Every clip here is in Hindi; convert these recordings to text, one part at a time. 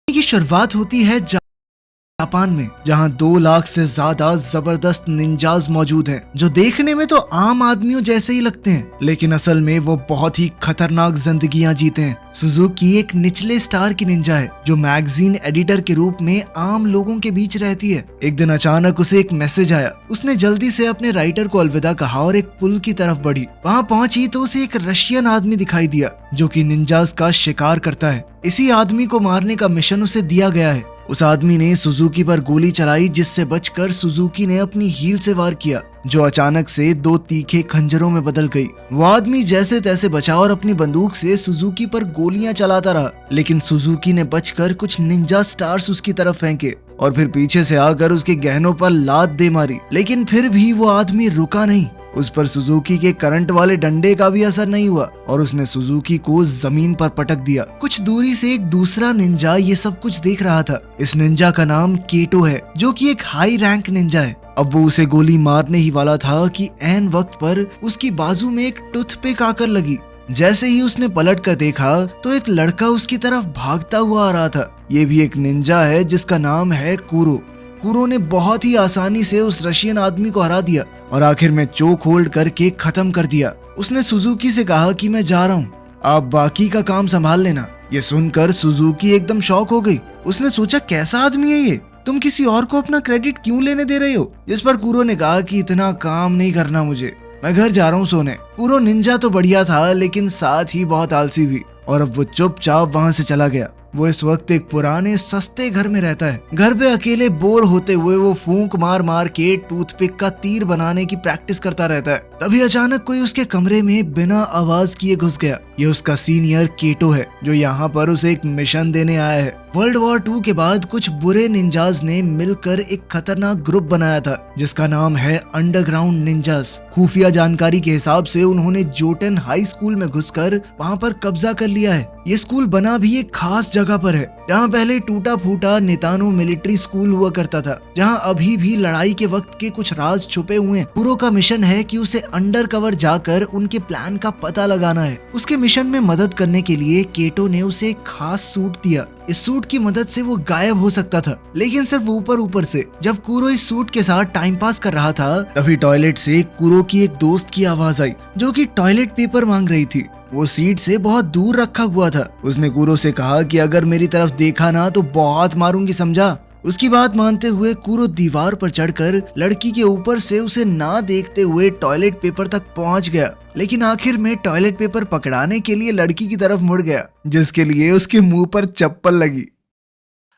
की शुरुआत होती है जापान में, जहां 2 लाख से ज्यादा जबरदस्त निंजाज मौजूद हैं, जो देखने में तो आम आदमियों जैसे ही लगते हैं, लेकिन असल में वो बहुत ही खतरनाक जिंदगियां जीते हैं। सुजुकी एक निचले स्टार की निंजा है, जो मैगजीन एडिटर के रूप में आम लोगों के बीच रहती है। एक दिन अचानक उसे एक मैसेज आया। उसने जल्दी से अपने राइटर को अलविदा कहा और एक पुल की तरफ बढ़ी। वहाँ पहुंची तो उसे एक रशियन आदमी दिखाई दिया, जो कि निंजाज का शिकार करता है। इसी आदमी को मारने का मिशन उसे दिया गया है। उस आदमी ने सुजुकी पर गोली चलाई, जिससे बचकर सुजुकी ने अपनी हील से वार किया, जो अचानक से 2 तीखे खंजरों में बदल गई। वो आदमी जैसे तैसे बचा और अपनी बंदूक से सुजुकी पर गोलियां चलाता रहा, लेकिन सुजुकी ने बचकर कुछ निंजा स्टार्स उसकी तरफ फेंके और फिर पीछे से आकर उसके गहनों पर लात दे मारी। लेकिन फिर भी वो आदमी रुका नहीं। उस पर सुजुकी के करंट वाले डंडे का भी असर नहीं हुआ और उसने सुजुकी को जमीन पर पटक दिया। कुछ दूरी से एक दूसरा निंजा ये सब कुछ देख रहा था। इस निंजा का नाम केटो है, जो कि एक हाई रैंक निंजा है। अब वो उसे गोली मारने ही वाला था कि ऐन वक्त पर उसकी बाजू में एक टूथपिक आकर लगी। जैसे ही उसने पलट कर देखा तो एक लड़का उसकी तरफ भागता हुआ आ रहा था। ये भी एक निंजा है जिसका नाम है कुरो। कुरो ने बहुत ही आसानी से उस रशियन आदमी को हरा दिया और आखिर में चोक होल्ड करके खत्म कर दिया। उसने सुजुकी से कहा कि मैं जा रहा हूँ, आप बाकी का काम संभाल लेना। ये सुनकर सुजुकी एकदम शॉक हो गई। उसने सोचा, कैसा आदमी है ये, तुम किसी और को अपना क्रेडिट क्यों लेने दे रहे हो? जिस पर कुरो ने कहा कि इतना काम नहीं करना मुझे, मैं घर जा रहा हूँ सोने। कुरो निंजा तो बढ़िया था, लेकिन साथ ही बहुत आलसी भी, और अब वो चुपचाप वहाँ से चला गया। वो इस वक्त एक पुराने सस्ते घर में रहता है। घर पे अकेले बोर होते हुए वो फूंक मार मार के टूथपिक का तीर बनाने की प्रैक्टिस करता रहता है। तभी अचानक कोई उसके कमरे में बिना आवाज किए घुस गया। ये उसका सीनियर केटो है, जो यहाँ पर उसे एक मिशन देने आया है। वर्ल्ड वॉर 2 के बाद कुछ बुरे निंजाज ने मिलकर एक खतरनाक ग्रुप बनाया था, जिसका नाम है अंडरग्राउंड निंजास। खुफिया जानकारी के हिसाब से उन्होंने जोटेन हाई स्कूल में घुसकर वहाँ पर कब्जा कर लिया है। ये स्कूल बना भी एक खास जगह पर है, जहाँ पहले टूटा फूटा नितानो मिलिट्री स्कूल हुआ करता था, जहाँ अभी भी लड़ाई के वक्त के कुछ राज छुपे हुए हैं। कुरो का मिशन है कि उसे अंडर कवर जाकर उनके प्लान का पता लगाना है। उसके मिशन में मदद करने के लिए केटो ने उसे एक खास सूट दिया। इस सूट की मदद से वो गायब हो सकता था, लेकिन सिर्फ ऊपर ऊपर से। जब कुरो इस सूट के साथ टाइम पास कर रहा था, तभी टॉयलेट से कुरो की एक दोस्त की आवाज आई, जो कि टॉयलेट पेपर मांग रही थी। वो सीट से बहुत दूर रखा हुआ था। उसने कुरो से कहा कि अगर मेरी तरफ देखा ना तो बहुत मारूंगी, समझा? उसकी बात मानते हुए कुरो दीवार पर चढ़कर लड़की के ऊपर से उसे ना देखते हुए टॉयलेट पेपर तक पहुंच गया, लेकिन आखिर में टॉयलेट पेपर पकड़ाने के लिए लड़की की तरफ मुड़ गया, जिसके लिए उसके मुंह पर चप्पल लगी।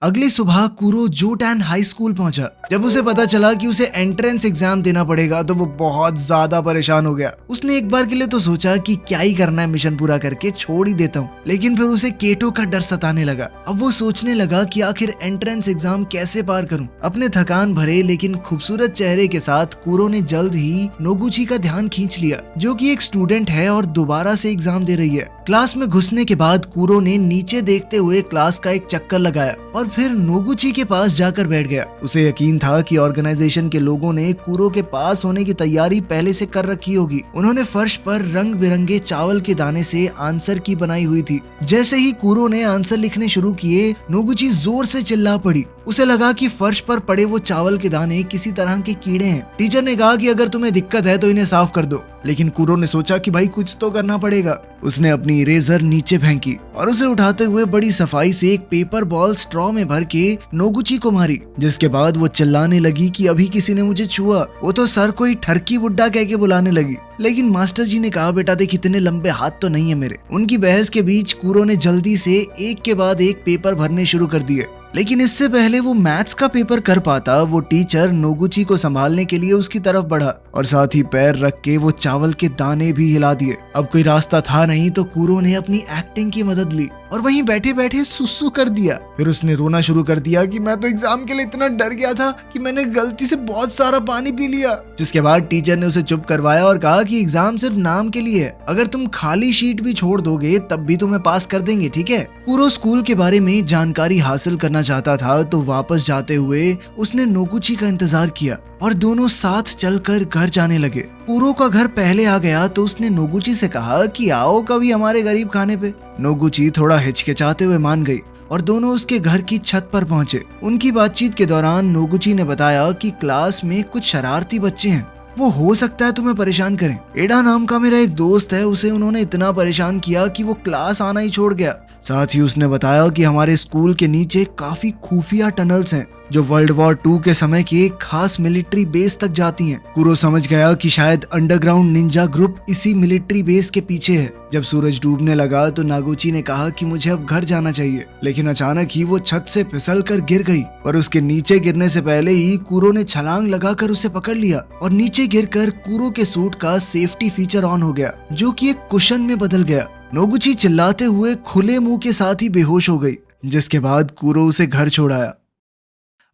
अगली सुबह कुरो जोटेन हाई स्कूल पहुंचा। जब उसे पता चला कि उसे एंट्रेंस एग्जाम देना पड़ेगा तो वो बहुत ज्यादा परेशान हो गया। उसने एक बार के लिए तो सोचा कि क्या ही करना है, मिशन पूरा करके छोड़ ही देता हूँ, लेकिन फिर उसे केटो का डर सताने लगा। अब वो सोचने लगा कि आखिर एंट्रेंस एग्जाम कैसे पार करूँ। अपने थकान भरे लेकिन खूबसूरत चेहरे के साथ कुरो ने जल्द ही नोगुची का ध्यान खींच लिया, जो कि एक स्टूडेंट है और दोबारा से एग्जाम दे रही है। क्लास में घुसने के बाद कुरो ने नीचे देखते हुए क्लास का एक चक्कर लगाया और फिर नोगुची के पास जाकर बैठ गया। उसे यकीन था कि ऑर्गेनाइजेशन के लोगों ने कुरो के पास होने की तैयारी पहले से कर रखी होगी। उन्होंने फर्श पर रंग बिरंगे चावल के दाने से आंसर की बनाई हुई थी। जैसे ही कुरो ने आंसर लिखने शुरू किए, नोगुची जोर से चिल्ला पड़ी। उसे लगा कि फर्श पर पड़े वो चावल के दाने किसी तरह के कीड़े हैं। टीचर ने कहा कि अगर तुम्हें दिक्कत है तो इन्हें साफ कर दो, लेकिन कुरो ने सोचा कि भाई कुछ तो करना पड़ेगा। उसने अपनी इरेजर नीचे फेंकी और उसे उठाते हुए बड़ी सफाई से एक पेपर बॉल स्ट्रॉ में भर के नोगुची को मारी, जिसके बाद वो चिल्लाने लगी कि अभी किसी ने मुझे छुआ। वो तो सर को ही ठरकी बुड्ढा कह के बुलाने लगी, लेकिन मास्टर जी ने कहा, बेटा देख इतने लंबे हाथ तो नहीं है मेरे। उनकी बहस के बीच कुरो ने जल्दी से एक के बाद एक पेपर भरने शुरू कर दिए, लेकिन इससे पहले वो मैथ्स का पेपर कर पाता, वो टीचर नोगुची को संभालने के लिए उसकी तरफ बढ़ा और साथ ही पैर रख के वो चावल के दाने भी हिला दिए। अब कोई रास्ता था नहीं तो कुरो ने अपनी एक्टिंग की मदद ली और वहीं बैठे बैठे सुसु कर दिया। फिर उसने रोना शुरू कर दिया कि मैं तो एग्जाम के लिए इतना डर गया था कि मैंने गलती से बहुत सारा पानी पी लिया। जिसके बाद टीचर ने उसे चुप करवाया और कहा कि एग्जाम सिर्फ नाम के लिए है, अगर तुम खाली शीट भी छोड़ दोगे तब भी तुम्हें पास कर देंगे, ठीक है? कुरो स्कूल के बारे में जानकारी हासिल करना चाहता था, तो वापस जाते हुए उसने नोगुची का इंतजार किया और दोनों साथ चलकर घर जाने लगे। कुरो का घर पहले आ गया तो उसने नोगुची से कहा कि आओ कभी हमारे गरीब खाने पे। नोगुची थोड़ा हिचकिचाते हुए मान गई और दोनों उसके घर की छत पर पहुंचे। उनकी बातचीत के दौरान नोगुची ने बताया कि क्लास में कुछ शरारती बच्चे हैं, वो हो सकता है तुम्हें परेशान करें। एडा नाम का मेरा एक दोस्त है, उसे उन्होंने इतना परेशान किया कि वो क्लास आना ही छोड़ गया। साथ ही उसने बताया कि हमारे स्कूल के नीचे काफी खुफिया टनल्स हैं जो वर्ल्ड वॉर 2 के समय के एक खास मिलिट्री बेस तक जाती हैं। कुरो समझ गया कि शायद अंडरग्राउंड निंजा ग्रुप इसी मिलिट्री बेस के पीछे है। जब सूरज डूबने लगा तो नागुची ने कहा कि मुझे अब घर जाना चाहिए, लेकिन अचानक ही वो छत से फिसल कर गिर गई और उसके नीचे गिरने से पहले ही कुरो ने छलांग लगाकर उसे पकड़ लिया और नीचे गिरकर कुरो के सूट का सेफ्टी फीचर ऑन हो गया जो कि एक कुशन में बदल गया। नोगुची चिल्लाते हुए खुले मुंह के साथ ही बेहोश हो गई, जिसके बाद कुरो उसे घर छोड़ाया।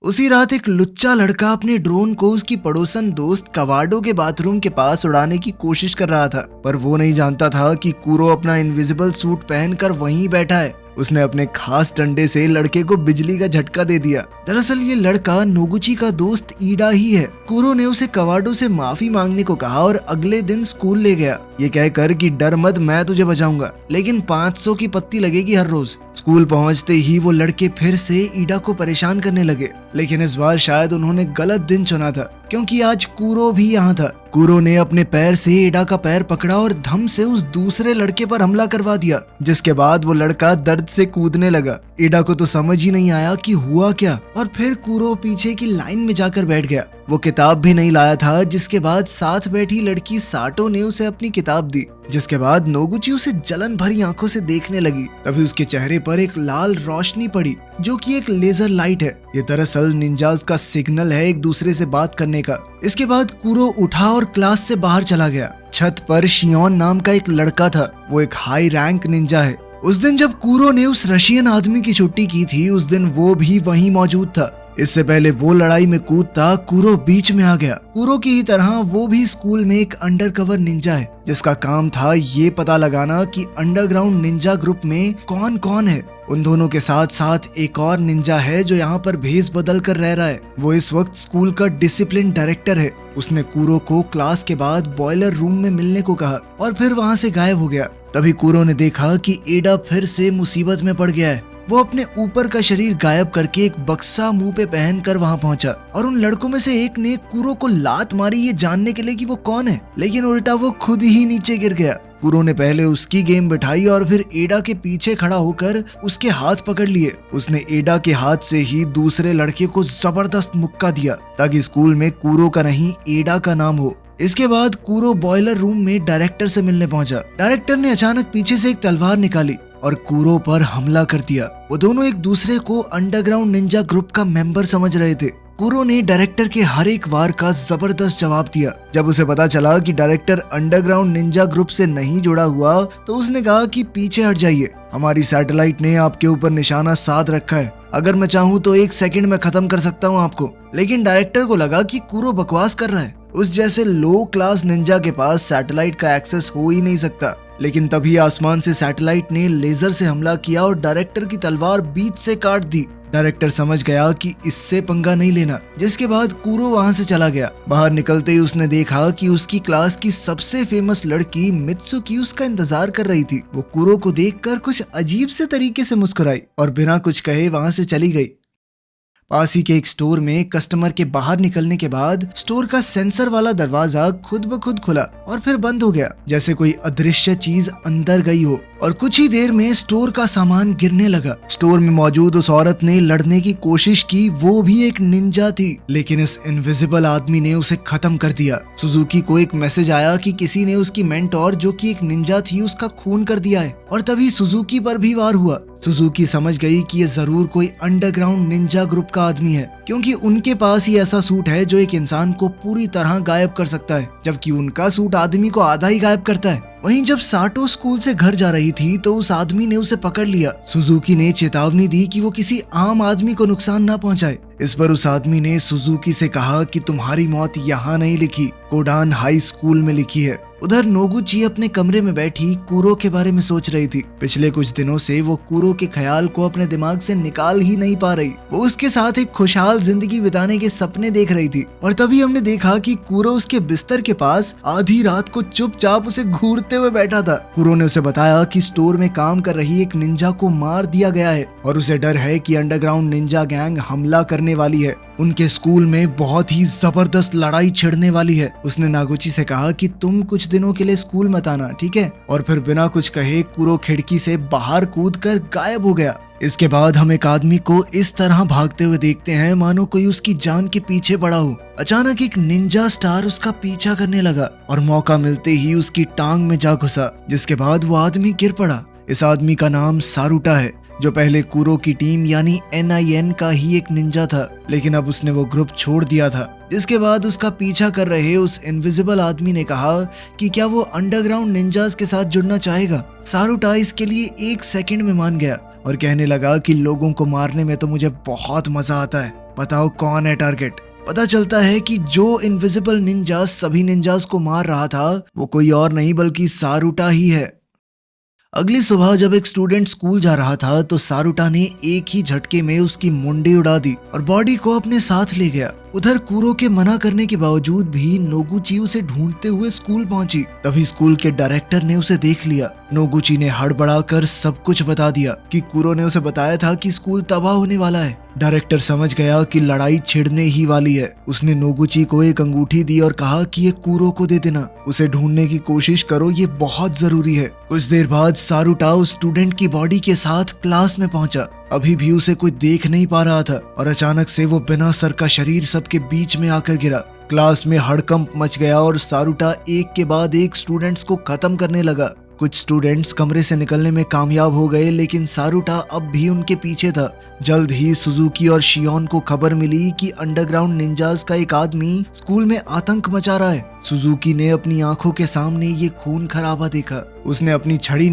उसी रात एक लुच्चा लड़का अपने ड्रोन को उसकी पड़ोसन दोस्त कवाडो के बाथरूम के पास उड़ाने की कोशिश कर रहा था, पर वो नहीं जानता था कि कुरो अपना इनविजिबल सूट पहनकर वहीं बैठा है। उसने अपने खास डंडे से लड़के को बिजली का झटका दे दिया। दरअसल ये लड़का नोगुची का दोस्त ईडा ही है। कुरो ने उसे कवाडो से माफी मांगने को कहा और अगले दिन स्कूल ले गया, ये कहकर कि डर मत, मैं तुझे बचाऊंगा, लेकिन 500 की पत्ती लगेगी हर रोज। स्कूल पहुंचते ही वो लड़के फिर से ईडा को परेशान करने लगे, लेकिन इस बार शायद उन्होंने गलत दिन चुना था क्योंकि आज कुरो भी यहाँ था। कुरो ने अपने पैर से ईडा का पैर पकड़ा और धम से उस दूसरे लड़के पर हमला करवा दिया, जिसके बाद वो लड़का दर्द से कूदने लगा। ईडा को तो समझ ही नहीं आया कि हुआ क्या, और फिर कुरो पीछे की लाइन में जाकर बैठ गया। वो किताब भी नहीं लाया था, जिसके बाद साथ बैठी लड़की साटो ने उसे अपनी किताब दी, जिसके बाद नोगुची उसे जलन भरी आंखों से देखने लगी। तभी उसके चेहरे पर एक लाल रोशनी पड़ी जो कि एक लेजर लाइट है। ये दरअसल निंजास का सिग्नल है एक दूसरे से बात करने का। इसके बाद कुरो उठा और क्लास से बाहर चला गया। छत पर शियोन नाम का एक लड़का था, वो एक हाई रैंक निंजा है। उस दिन जब कुरो ने उस रशियन आदमी की छुट्टी की थी, उस दिन वो भी वहीं मौजूद था। इससे पहले वो लड़ाई में कूदता कुरो बीच में आ गया। कुरो की ही तरह वो भी स्कूल में एक अंडरकवर निंजा है, जिसका काम था ये पता लगाना कि अंडरग्राउंड निंजा ग्रुप में कौन कौन है। उन दोनों के साथ साथ एक और निंजा है जो यहाँ पर भेस बदल कर रह रहा है। वो इस वक्त स्कूल का डिसिप्लिन डायरेक्टर है। उसने कुरो को क्लास के बाद बॉयलर रूम में मिलने को कहा और फिर वहाँ से गायब हो गया। तभी कुरो ने देखा कि एडा फिर से मुसीबत में पड़ गया है। वो अपने ऊपर का शरीर गायब करके एक बक्सा मुंह पे पहनकर वहां पहुंचा और उन लड़कों में से एक ने कुरो को लात मारी ये जानने के लिए कि वो कौन है, लेकिन उल्टा वो खुद ही नीचे गिर गया। कुरो ने पहले उसकी गेम बिठाई और फिर एडा के पीछे खड़ा होकर उसके हाथ पकड़ लिए। उसने एडा के हाथ से ही दूसरे लड़के को जबरदस्त मुक्का दिया ताकि स्कूल में कुरो का नहीं एडा का नाम हो। इसके बाद कुरो बॉयलर रूम में डायरेक्टर से मिलने पहुंचा। डायरेक्टर ने अचानक पीछे से एक तलवार निकाली और कुरो पर हमला कर दिया। वो दोनों एक दूसरे को अंडरग्राउंड निंजा ग्रुप का मेंबर समझ रहे थे। कुरो ने डायरेक्टर के हर एक वार का जबरदस्त जवाब दिया। जब उसे पता चला कि डायरेक्टर अंडरग्राउंड निंजा ग्रुप से नहीं जुड़ा हुआ तो उसने कहा कि पीछे हट जाइए, हमारी सैटेलाइट ने आपके ऊपर निशाना साध रखा है, अगर मैं चाहूँ तो 1 सेकंड में खत्म कर सकता हूँ आपको। लेकिन डायरेक्टर को लगा कि कुरो बकवास कर रहा है, उस जैसे लो क्लास निंजा के पास सैटेलाइट का एक्सेस हो ही नहीं सकता। लेकिन तभी आसमान से सैटेलाइट ने लेजर से हमला किया और डायरेक्टर की तलवार बीच से काट दी। डायरेक्टर समझ गया कि इससे पंगा नहीं लेना, जिसके बाद कुरो वहां से चला गया। बाहर निकलते ही उसने देखा कि उसकी क्लास की सबसे फेमस लड़की मित्सुकी उसका इंतजार कर रही थी। वो कुरो को देखकर कुछ अजीब से तरीके से मुस्कुराई और बिना कुछ कहे वहां से चली गई। पास ही के एक स्टोर में कस्टमर के बाहर निकलने के बाद स्टोर का सेंसर वाला दरवाजा खुद ब खुद खुला और फिर बंद हो गया, जैसे कोई अदृश्य चीज अंदर गई हो, और कुछ ही देर में स्टोर का सामान गिरने लगा। स्टोर में मौजूद उस औरत ने लड़ने की कोशिश की, वो भी एक निंजा थी, लेकिन इस इनविजिबल आदमी ने उसे खत्म कर दिया। सुजुकी को एक मैसेज आया कि किसी ने उसकी मेंटोर जो कि एक निंजा थी उसका खून कर दिया है, और तभी सुजुकी पर भी वार हुआ। सुजुकी समझ गई कि ये जरूर कोई अंडरग्राउंड निंजा ग्रुप का आदमी है, क्योंकि उनके पास ही ऐसा सूट है जो एक इंसान को पूरी तरह गायब कर सकता है, जबकि उनका सूट आदमी को आधा ही गायब करता है। वहीं जब साटो स्कूल से घर जा रही थी तो उस आदमी ने उसे पकड़ लिया। सुजुकी ने चेतावनी दी कि वो किसी आम आदमी को नुकसान ना पहुंचाए। इस पर उस आदमी ने सुजुकी से कहा कि तुम्हारी मौत यहाँ नहीं लिखी, कोडान हाई स्कूल में लिखी है। उधर नोगुची अपने कमरे में बैठी कुरो के बारे में सोच रही थी। पिछले कुछ दिनों से वो कुरो के ख्याल को अपने दिमाग से निकाल ही नहीं पा रही। वो उसके साथ एक खुशहाल जिंदगी बिताने के सपने देख रही थी, और तभी हमने देखा कि कुरो उसके बिस्तर के पास आधी रात को चुपचाप उसे घूरते हुए बैठा था। कुरो ने उसे बताया कि स्टोर में काम कर रही एक निंजा को मार दिया गया है और उसे डर है कि अंडरग्राउंड निंजा गैंग हमला करने वाली है, उनके स्कूल में बहुत ही जबरदस्त लड़ाई छिड़ने वाली है। उसने नागुची से कहा कि तुम कुछ दिनों के लिए स्कूल मत आना, ठीक है? और फिर बिना कुछ कहे कुरो खिड़की से बाहर कूदकर गायब हो गया। इसके बाद हम एक आदमी को इस तरह भागते हुए देखते हैं मानो कोई उसकी जान के पीछे पड़ा हो। अचानक एक निंजा स्टार उसका पीछा करने लगा और मौका मिलते ही उसकी टांग में जा घुसा, जिसके बाद वो आदमी गिर पड़ा। इस आदमी का नाम सारुटा है, जो पहले कुरो की टीम यानी NIN का ही एक निंजा था, लेकिन अब उसने वो ग्रुप छोड़ दिया था। इसके बाद उसका पीछा कर रहे उस इनविजिबल आदमी ने कहा कि क्या वो अंडरग्राउंड निंजास के साथ जुड़ना चाहेगा। सारुटा इसके लिए 1 सेकंड में मान गया और कहने लगा कि लोगों को मारने में तो मुझे बहुत मजा आता है, बताओ कौन है टारगेट। पता चलता है कि जो इनविजिबल निंजा सभी निंजास को मार रहा था वो कोई और नहीं बल्कि सारुटा ही है। अगली सुबह जब एक स्टूडेंट स्कूल जा रहा था तो सारुटा ने एक ही झटके में उसकी मुंडी उड़ा दी और बॉडी को अपने साथ ले गया। उधर कुरो के मना करने के बावजूद भी नोगुची उसे ढूंढते हुए स्कूल पहुंची। तभी स्कूल के डायरेक्टर ने उसे देख लिया। नोगुची ने हड़बड़ाकर सब कुछ बता दिया कि कुरो ने उसे बताया था कि स्कूल तबाह होने वाला है। डायरेक्टर समझ गया कि लड़ाई छिड़ने ही वाली है। उसने नोगुची को एक अंगूठी दी और कहा कि ये कुरो को दे देना, उसे ढूंढने की कोशिश करो, ये बहुत जरूरी है। कुछ देर बाद सारुटा उस स्टूडेंट की बॉडी के साथ क्लास में पहुंचा। अभी भी उसे कोई देख नहीं पा रहा था और अचानक से वो बिना सर का शरीर सबके बीच में आकर गिरा। क्लास में हड़कंप मच गया और सारुटा एक के बाद एक स्टूडेंट्स को खत्म करने लगा। कुछ स्टूडेंट्स कमरे से निकलने में कामयाब हो गए, लेकिन सारुटा अब भी उनके पीछे था। जल्द ही सुजुकी और शियोन को खबर मिली कि अंडरग्राउंड निंजास का एक आदमी स्कूल में आतंक मचा रहा है। सुजुकी ने अपनी आंखों के सामने ये खून खराबा देखा। उसने अपनी छड़ी